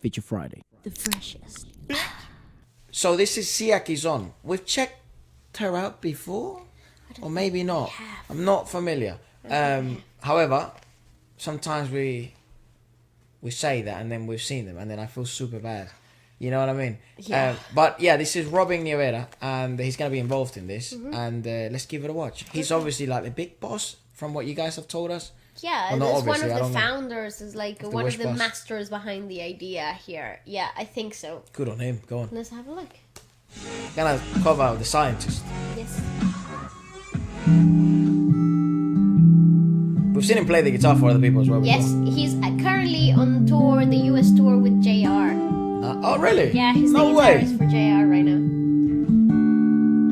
Feature Friday. The freshest. So this is Zia Quizon. We've checked her out before, or maybe not. I'm not familiar. However, sometimes we say that and then we've seen them and then I feel super bad. You know what I mean? Yeah. But yeah, this is robbing Nievera and he's going to be involved in this. And let's give it a watch. He's obviously like the big boss from what you guys have told us. Yeah, Well, not it's one obviously, I of don't the know. founders, is like Of the one of Wish the Bus. masters behind the idea here. Yeah, I think so. Good on him. Go on. Let's have a look. Gonna cover the scientist. Yes. We've seen him play the guitar for other people as well. Yes, he's currently on tour, the US tour with JR. Oh, really? Yeah, he's the No way. guitarist for JR right now.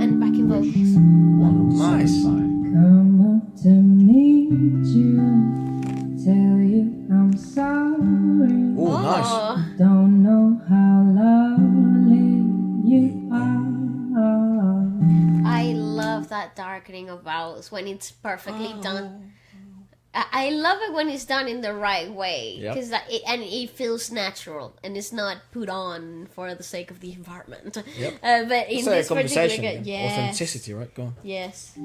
And backing vocals. Nice. Come up to meet you, tell you I'm sorry. Oh, nice. Don't know how lovely you are. I love that darkening of vowels when it's perfectly done. I love it when it's done in the right way, Yep. because it feels natural and it's not put on for the sake of the environment. Yep. But in It's this a conversation. particular, yes, Authenticity, right? Go on. yes. I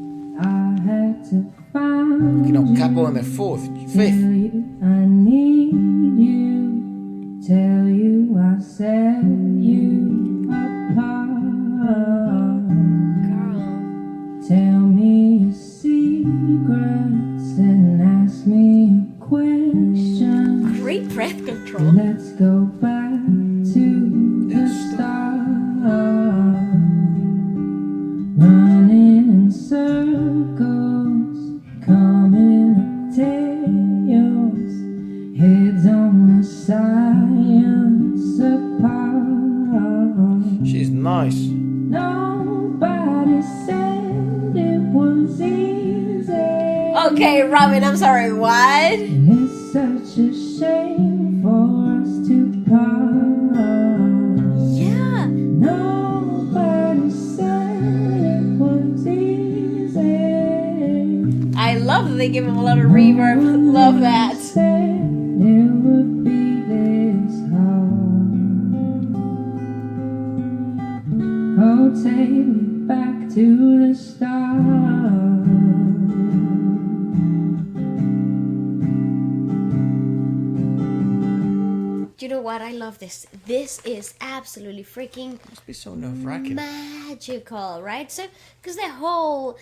had to find You know, capo on the fifth. tell you I need you, tell you I set you apart. Girl, Tell me your secrets and ask me a question. great breath control. Let's go back to the start. Running in circles, coming up tails, heads on the science apart. She's nice. Nobody said it was easy. Okay, Robin, I'm sorry, what? It's such a shame for us to part. Yeah. Nobody said it was easy. I love that they give him a lot of reverb. Love that. Said it would be this hard. Oh, take me back to the start. Do you know what? I love this. This is absolutely freaking Must be so nerve-wracking. magical, right? So, because the whole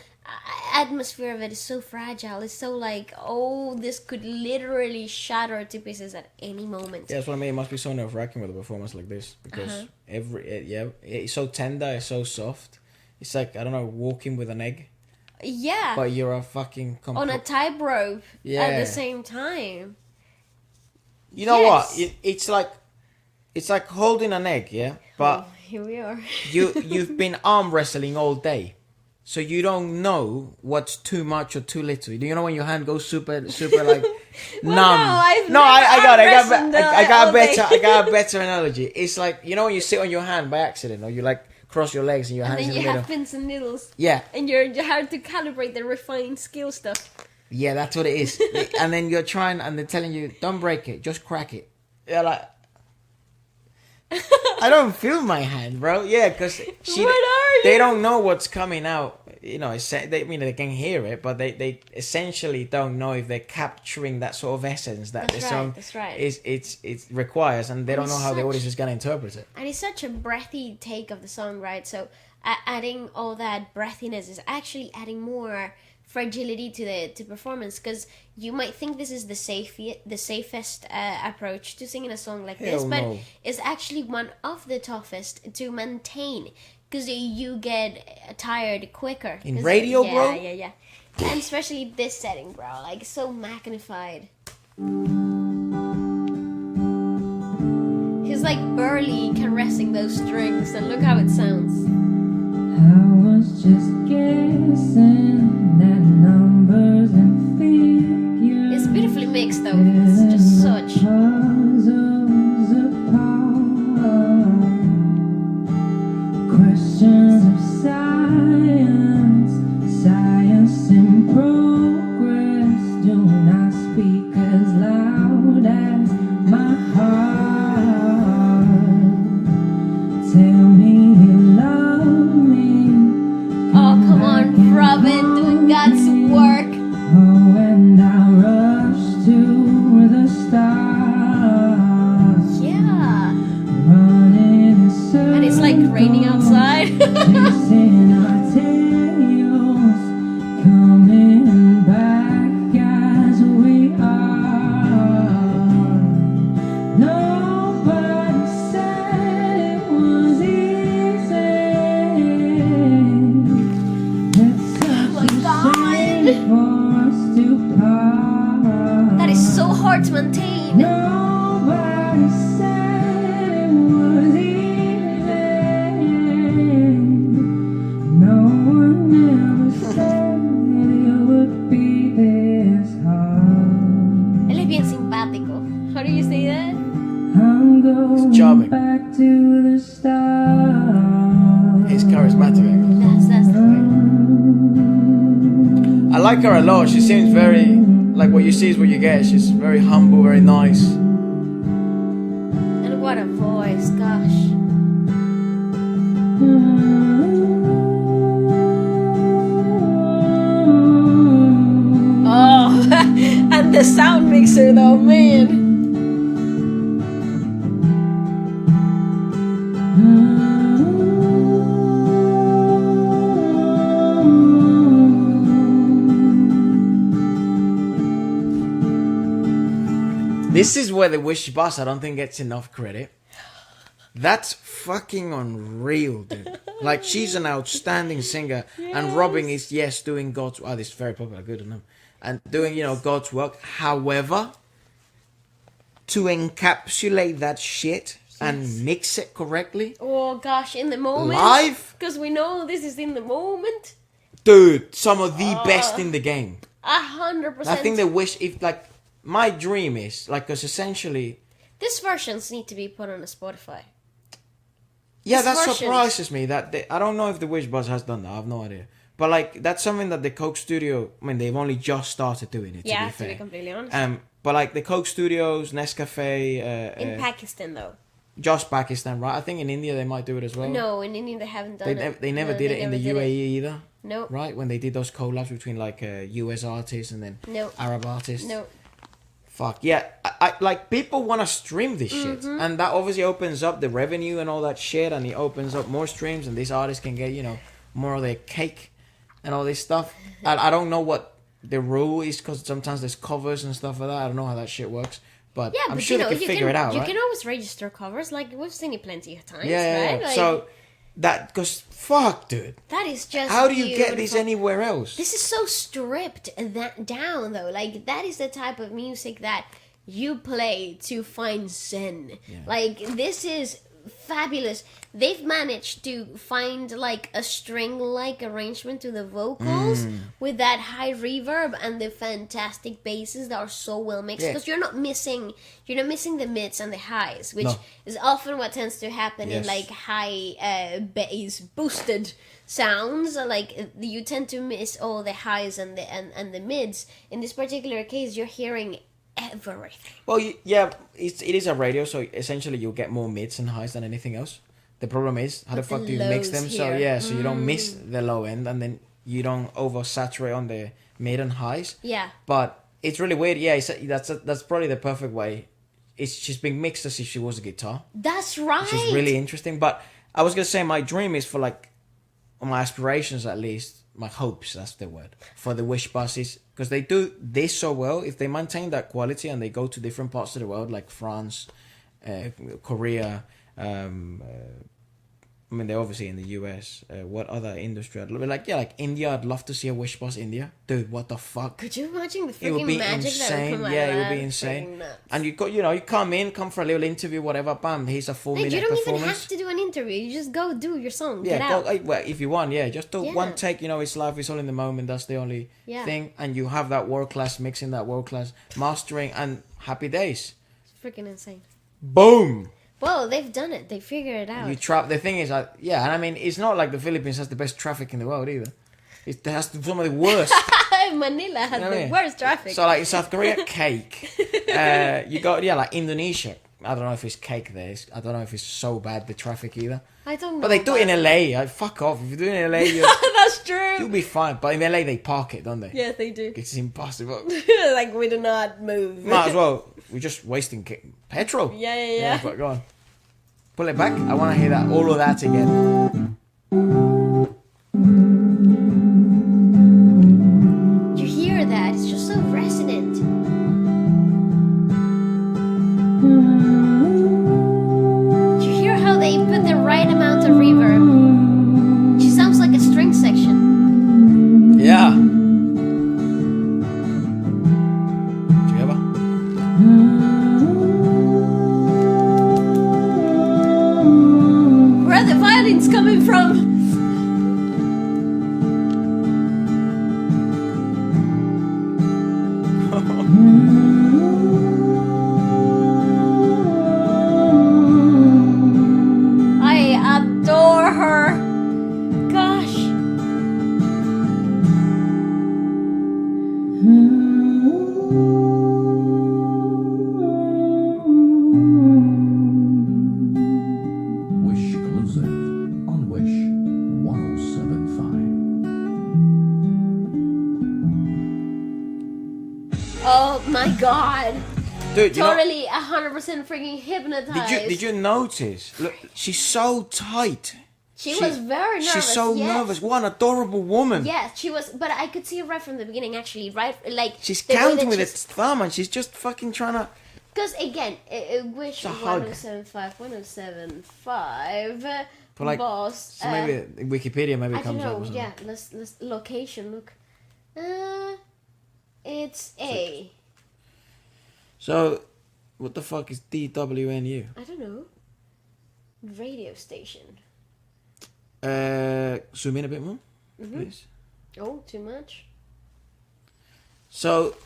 atmosphere of it is so fragile. It's so like, oh, this could literally shatter to pieces at any moment. Yeah, that's what I mean. It must be so nerve-wracking with a performance like this because it's so tender, it's so soft. It's like, I don't know, walking with an egg, Yeah. but you're a fucking On a tightrope at Yeah. the same time. You know Yes. what? It's like holding an egg, yeah. But Oh, here we are. you've been arm wrestling all day, so you don't know what's too much or too little. Do you know when your hand goes super like Well, numb? no, I've No, I never got arm-wrestled I got a better analogy. It's like, you know when you sit on your hand by accident, or you like cross your legs and your And hands then in you the have middle. pins and needles. Yeah, And you have to calibrate the refined skill stuff. yeah, that's what it is. And then you're trying, and they're telling you, don't break it, just crack it. You're like, I don't feel my hand, bro. Yeah, because they don't know what's coming out. You know, they can hear it, but they essentially don't know if they're capturing that sort of essence that That's the right, song that's right. it requires, and they don't know how the audience is gonna interpret it. And it's such a breathy take of the song, right? So adding all that breathiness is actually adding more fragility to performance, because you might think this is the safest approach to singing a song like this, Hell but no. it's actually one of the toughest to maintain, because you get tired quicker. In 'Cause- radio, yeah, bro? Yeah. And especially this setting, bro, like so magnified. He's like barely caressing those strings, and look how it sounds. I was just guessing at numbers and figures. It's beautifully mixed though. It's just such. Puzzles apart. Questions of science, science in progress. Do not speak as loud as my heart. charming. Back to the start. He's charismatic. That's the word. I like her a lot. She seems very like what you see is what you get. She's very humble, very nice. And what a voice, gosh. Oh, and the sound mixer though, man. This is where the Wish Bus, I don't think, gets enough credit. That's fucking unreal, dude. Like, she's an outstanding singer, and Robin is, yes, doing God's... Oh, this is very popular, good enough. And doing, God's work. However, to encapsulate that shit and mix it correctly... Oh, gosh, in the moment. Live? Because we know this is in the moment. Dude, some of the best in the game. 100%. I think they wish, if, like... My dream is, like, because essentially... These versions need to be put on a Spotify. Yeah, These that versions. surprises me. I don't know if the Wish Buzz has done that. I have no idea. But, like, that's something that the Coke Studio... I mean, they've only just started doing it, Yeah, to be fair. to be completely honest. But, like, the Coke Studios, Nescafe... in Pakistan, though. Just Pakistan, right? I think in India they might do it as well. No, in India they haven't done it. They never No, did they it in never the did UAE it. either. No. Right? When they did those collabs between, like, US artists and then No. Arab artists. No. Fuck yeah, I like people want to stream this shit, Mm-hmm. and that obviously opens up the revenue and all that shit, and it opens up more streams, and these artists can get more of their cake and all this stuff. I don't know what the rule is, because sometimes there's covers and stuff like that. I don't know how that shit works, but Yeah, I'm but sure they can figure it out, you right? can always register covers, like we've seen it plenty of times, Yeah. right? Like, So that, because fuck, dude, that is just how do you get this beautiful. anywhere else? This is so stripped that down, though. Like, that is the type of music that you play to find zen. Yeah. Like, this is fabulous. They've managed to find, like, a string-like arrangement to the vocals with that high reverb and the fantastic basses that are so well mixed. Yeah. Because you're not missing the mids and the highs, which No. is often what tends to happen in, Yes. like, high bass boosted sounds. Like, you tend to miss all the highs and the mids. In this particular case, you're hearing everything. Well, yeah, it is a radio, so essentially you'll get more mids and highs than anything else. The problem is, how the But fuck the do you mix lows them? So here. yeah, so you don't miss the low end, and then you don't oversaturate on the mid and highs. Yeah. But it's really weird. Yeah, that's probably the perfect way. She's being mixed as if she was a guitar, That's right. which is really interesting. But I was gonna say my dream is for, like, my aspirations, at least my hopes, that's the word, for the Wish buses, because they do this so well. If they maintain that quality and they go to different parts of the world, like France, Korea, I mean, they're obviously in the US. What other industry? Like India. I'd love to see a Wish bus India. Dude, what the fuck? Could you imagine the It would freaking be magic that would insane. come out Yeah, of it would that? be Freaking insane. nuts. And you come for a little interview, whatever. Bam, here's a 4 Like, minute you don't performance. even have to do an interview. You just go do your song. Yeah, Get go, out. well, if you want, just do Yeah. one take. It's live. It's all in the moment. That's the only Yeah. thing. And you have that world class mixing, that world class mastering, and happy days. It's freaking insane. Boom. Well, they've done it. They figured it out. You trap. The thing is, and I mean, it's not like the Philippines has the best traffic in the world either. It has some of the worst. Manila has You know what I the mean? worst traffic. So, like, in South Korea, cake. You got like Indonesia. I don't know if it's cake there. I don't know if it's so bad, the traffic either. I don't know. But they do it in about LA. Fuck off. If you do it in LA, That's true. you'll be fine. But in LA, they park it, don't they? Yes, they do. It's impossible. Like, we do not move. Might as well. We're just wasting petrol. Yeah. But go on. Pull it back. I want to hear that. All of that again. You hear that? It's just so resonant. You hear how they put the right amount of reverb? She sounds like a string section. Yeah. Together. Where are the violins coming from? god. Dude, Totally 100% freaking hypnotized. Did you notice? Look, she's so tight. She was very nervous. She's so nervous. What an adorable woman. Yes, she was. But I could see her right from the beginning, actually. Right, like she's counting with its thumb, and she's just fucking trying to. Because again, wish 1075, 1075. But like, boss. So maybe Wikipedia maybe comes up. I don't know. Yeah, let's location look. It's A. So, what the fuck is DWNU? I don't know. Radio station. Zoom in a bit more, please. Oh, too much. So,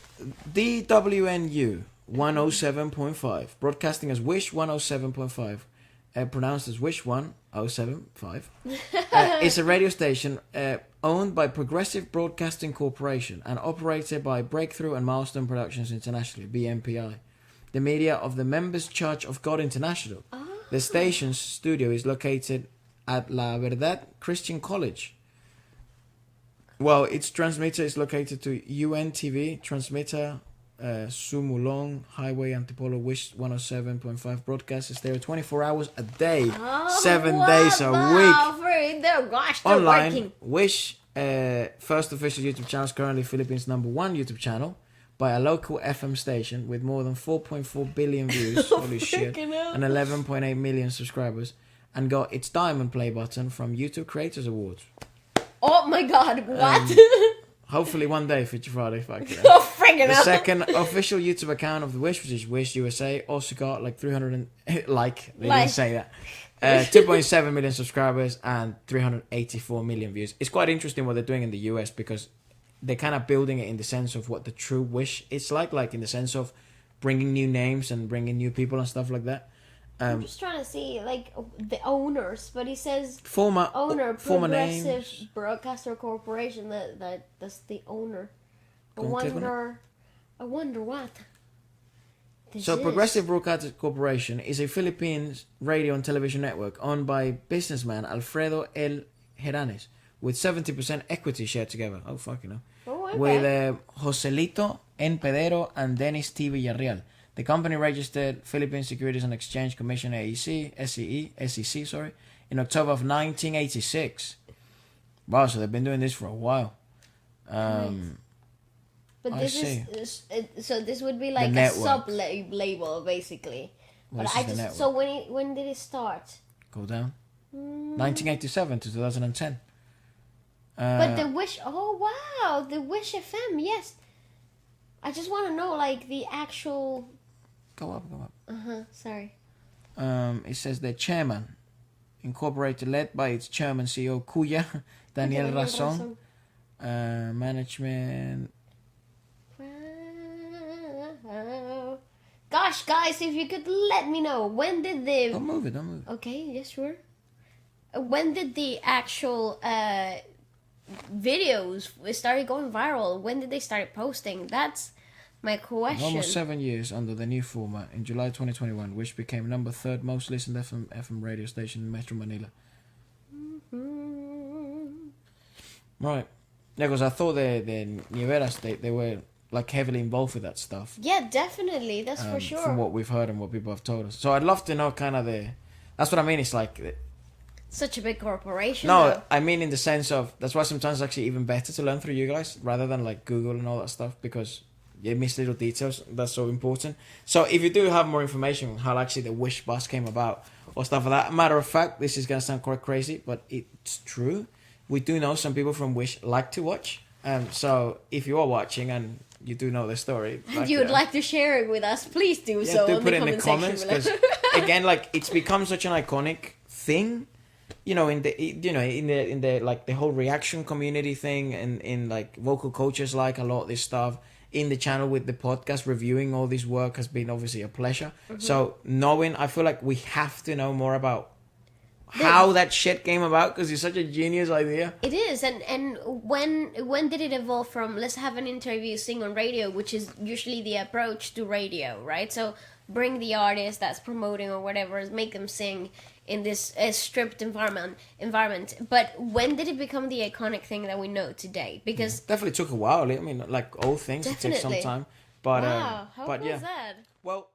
DWNU 107.5, broadcasting as Wish 107.5, pronounced as Wish 107.5. It's a radio station owned by Progressive Broadcasting Corporation and operated by Breakthrough and Milestone Productions Internationally, BMPI, the media of the Members Church of God International. Oh. The station's studio is located at La Verdad Christian College. Well, its transmitter is located to UNTV, transmitter Sumulong Highway Antipolo Wish 107.5 broadcast is there 24 hours a day, 7 days a week. Gosh, online, working. Wish first official YouTube channel is currently Philippines' #1 YouTube channel by a local FM station with more than 4.4 billion views, holy shit, and 11.8 million subscribers, and got its Diamond Play button from YouTube Creators Awards. Oh my god, what? Hopefully one day, Feature Friday, if I can. Oh, freaking The hell. second official YouTube account of the Wish, which is Wish USA, also got like 300 didn't say that. 2.7 million subscribers and 384 million views. It's quite interesting what they're doing in the US because they're kind of building it in the sense of what the true Wish is like in the sense of bringing new names and bringing new people and stuff like that. I'm just trying to see like the owners, but he says former Progressive names. Broadcaster Corporation. That's the owner. I Go on, wonder what. So Progressive Broadcaster Corporation is a Philippines radio and television network owned by businessman Alfredo L. Heranes with 70% equity shared together. Oh, fucking hell. Oh, okay. With Joselito N. Pedero and Dennis T. Villarreal. The company registered Philippine Securities and Exchange Commission SEC, in October of 1986. Wow, so they've been doing this for a while. But this is so this would be like a sub label basically. Well, but I just so when did it start? Go down. 1987 to 2010. But the Wish, oh wow, the Wish FM, yes. I just want to know like the actual. Go up. Sorry. It says the chairman, incorporated, led by its chairman CEO Kuya Daniel Razon. Management. Gosh, guys, if you could let me know when did the. Don't move it. Okay, yes, sure. When did the actual videos started going viral? When did they start posting? That's my question. Almost 7 years under the new format. In July 2021, which became #3 most listened FM radio station in Metro Manila. Right. Yeah, because I thought the Nievera state, they were like heavily involved with that stuff. Yeah, definitely. That's for sure. From what we've heard and what people have told us. So I'd love to know kind of that's what I mean. It's like... Such a big corporation. No, though. I mean in the sense of... That's why sometimes it's actually even better to learn through you guys rather than like Google and all that stuff because you miss little details. That's so important. So if you do have more information on how actually the Wish bus came about or stuff like that, matter of fact, this is going to sound quite crazy, but it's true. We do know some people from Wish like to watch. So if you are watching and you do know the story, and you would like to share it with us, please do so. Do put it in the comments because again, like it's become such an iconic thing. In the like the whole reaction community thing, and in like vocal coaches like a lot of this stuff. In the channel with the podcast, reviewing all this work has been obviously a pleasure. Mm-hmm. So I feel like we have to know more about how that shit came about because it's such a genius idea. It is, and when did it evolve from let's have an interview, sing on radio, which is usually the approach to radio, right? So bring the artist that's promoting or whatever, make them sing in this stripped environment. But when did it become the iconic thing that we know today? Because definitely took a while. I mean, like all things, it takes some time. But Wow, how but cool yeah. is that? Well,